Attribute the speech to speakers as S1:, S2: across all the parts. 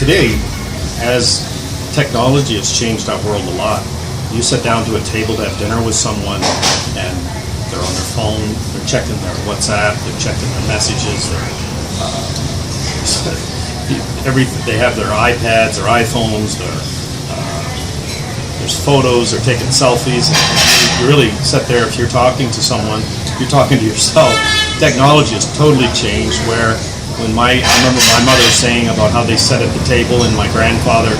S1: today, as technology has changed our world a lot, you sit down to a table to have dinner with someone and they're on their phone, they're checking their WhatsApp, they're checking their messages, they have their iPads, their iPhones, there's photos, they're taking selfies. You really sit there, if you're talking to someone, you're talking to yourself. Technology has totally changed, where I remember my mother saying about how they sat at the table and my grandfather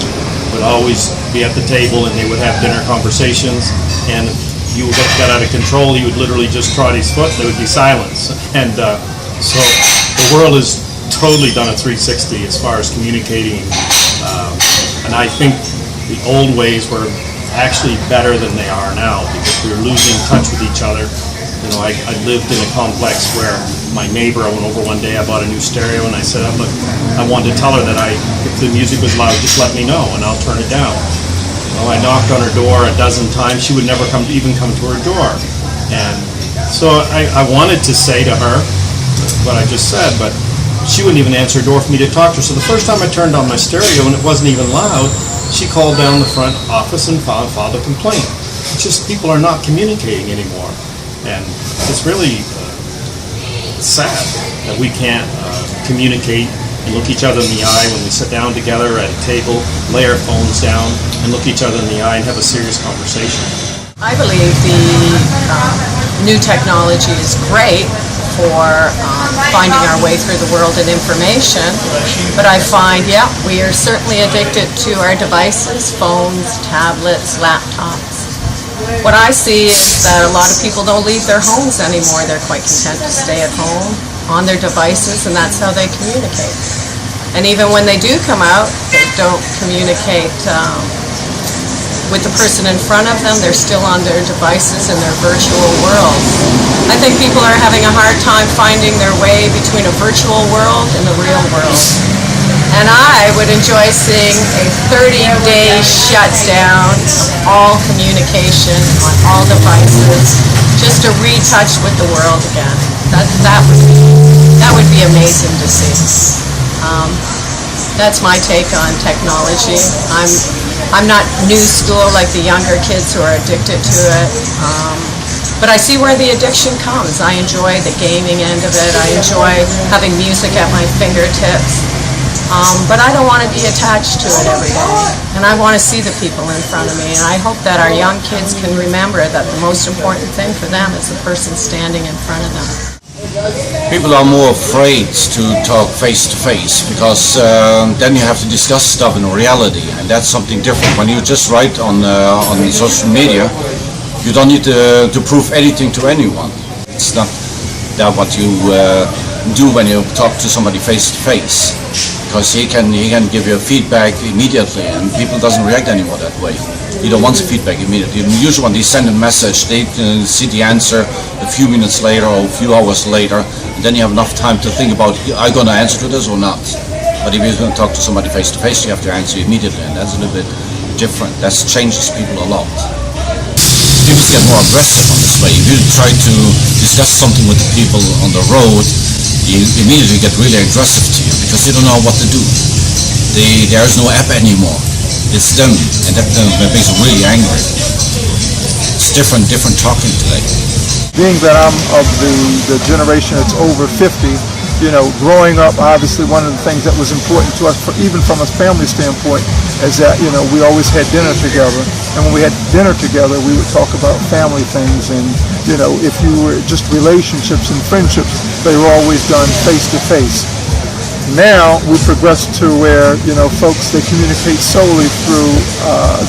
S1: would always be at the table and they would have dinner conversations, and if you got out of control, he would literally just trot his foot, there would be silence. And so the world has totally done a 360 as far as communicating, and I think the old ways were actually better than they are now, because we were losing touch with each other. You know, I lived in a complex where my neighbor, I went over one day, I bought a new stereo, and I said, look, I wanted to tell her that if the music was loud, just let me know and I'll turn it down. Well, I knocked on her door a dozen times, she would never even come to her door. And so I wanted to say to her what I just said, but she wouldn't even answer her door for me to talk to her. So the first time I turned on my stereo and it wasn't even loud, she called down the front office and filed a complaint. It's just people are not communicating anymore. And it's really sad that we can't communicate and look each other in the eye when we sit down together at a table, lay our phones down, and look each other in the eye and have a serious conversation.
S2: I believe the new technology is great for finding our way through the world and information, but I find, we are certainly addicted to our devices, phones, tablets, laptops. What I see is that a lot of people don't leave their homes anymore. They're quite content to stay at home on their devices, and that's how they communicate. And even when they do come out, they don't communicate with the person in front of them. They're still on their devices in their virtual world. I think people are having a hard time finding their way between a virtual world and the real world. And I would enjoy seeing a 30-day shutdown of all communication on all devices, just to retouch with the world again. That would be amazing to see. That's my take on technology. I'm not new school like the younger kids who are addicted to it, but I see where the addiction comes. I enjoy the gaming end of it. I enjoy having music at my fingertips. But I don't want to be attached to it every day. And I want to see the people in front of me. And I hope that our young kids can remember that the most important thing for them is the person standing in front of them.
S3: People are more afraid to talk face to face, because then you have to discuss stuff in reality, and that's something different. When you just write on social media, you don't need to prove anything to anyone. It's not that what you do when you talk to somebody face to face, because he can give you feedback immediately, and people doesn't react anymore that way. He don't want feedback immediately. Usually when they send a message, they see the answer a few minutes later or a few hours later, and then you have enough time to think about, are you going to answer to this or not? But if you're going to talk to somebody face to face, you have to answer immediately, and that's a little bit different. That changes people a lot. People get more aggressive on this way. If you try to discuss something with the people on the road, you immediately get really aggressive to you, because they don't know what to do. There is no app anymore. It's them, and that makes them really angry. It's different talking today.
S4: Being that I'm of the generation that's over 50, growing up, obviously one of the things that was important to us, even from a family standpoint, is that, we always had dinner together. And when we had dinner together, we would talk about family things. And, if you were just relationships and friendships, they were always done face to face. Now we progressed to where, folks, they communicate solely through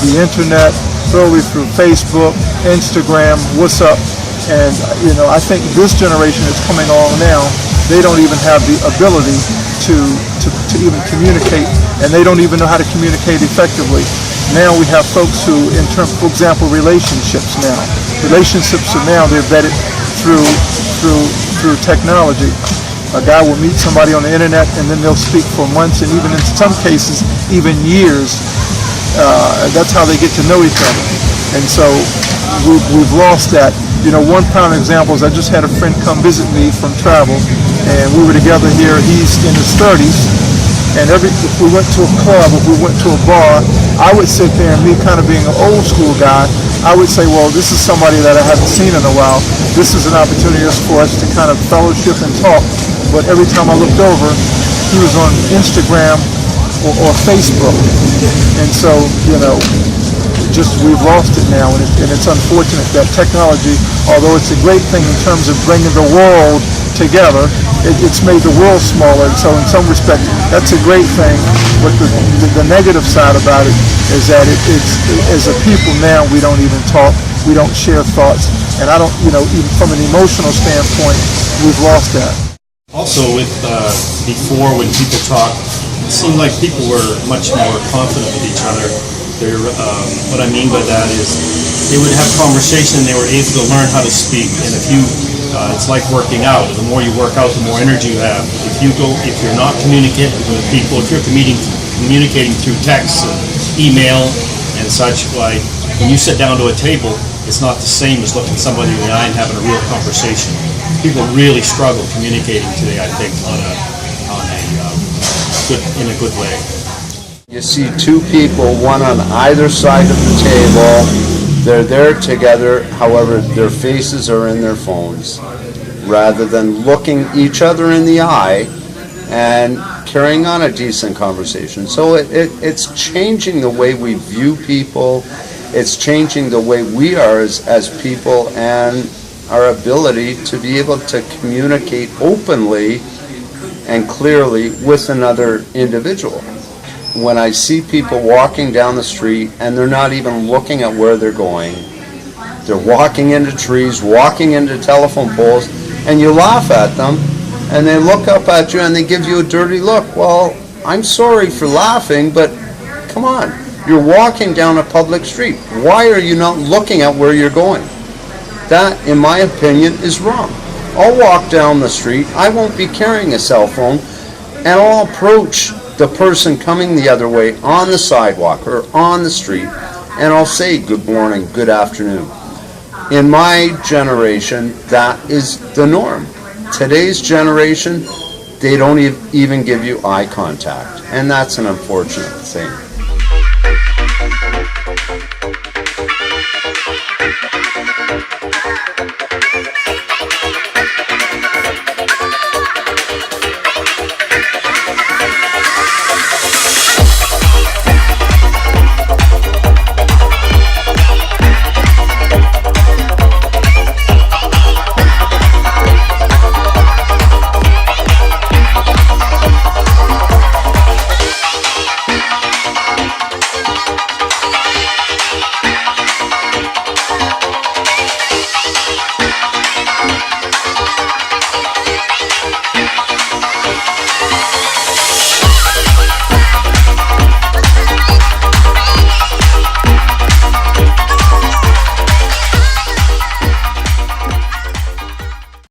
S4: the internet, solely through Facebook, Instagram, WhatsApp. And, I think this generation is coming along now. They don't even have the ability to even communicate, and they don't even know how to communicate effectively. Now we have folks who, for example, relationships now. Relationships are now, they're vetted through technology. A guy will meet somebody on the internet, and then they'll speak for months, and even in some cases, even years. That's how they get to know each other. And so we've lost that. One prime example is I just had a friend come visit me from travel, and we were together here. He's in his 30s, And if we went to a club, if we went to a bar, I would sit there, and me kind of being an old school guy, I would say, well, this is somebody that I haven't seen in a while. This is an opportunity for us to kind of fellowship and talk. But every time I looked over, he was on Instagram or Facebook. And so, we've lost it now, and it's unfortunate that technology, although it's a great thing in terms of bringing the world together, it's made the world smaller. And so in some respect, that's a great thing. But the negative side about it is that it's as a people now, we don't even talk, we don't share thoughts, and I don't, even from an emotional standpoint, we've lost that.
S1: Also, with before when people talk, it seemed like people were much more confident with each other. What I mean by that is they would have conversation and they were able to learn how to speak. And it's like working out. The more you work out, the more energy you have. If you're not communicating with people, if you're communicating through text and email and such, like when you sit down to a table, it's not the same as looking somebody in the eye and having a real conversation. People really struggle communicating today, I think, in a good way.
S5: You see two people, one on either side of the table. They're there together, however, their faces are in their phones, rather than looking each other in the eye and carrying on a decent conversation. So it's changing the way we view people. It's changing the way we are as people, and our ability to be able to communicate openly and clearly with another individual. When I see people walking down the street and they're not even looking at where they're going, they're walking into trees, walking into telephone poles, and you laugh at them, and they look up at you and they give you a dirty look. Well, I'm sorry for laughing, but come on, you're walking down a public street. Why are you not looking at where you're going? That, in my opinion, is wrong. I'll walk down the street, I won't be carrying a cell phone, and I'll approach the person coming the other way on the sidewalk or on the street, and I'll say good morning, good afternoon. In my generation, that is the norm. Today's generation, they don't even give you eye contact, and that's an unfortunate thing.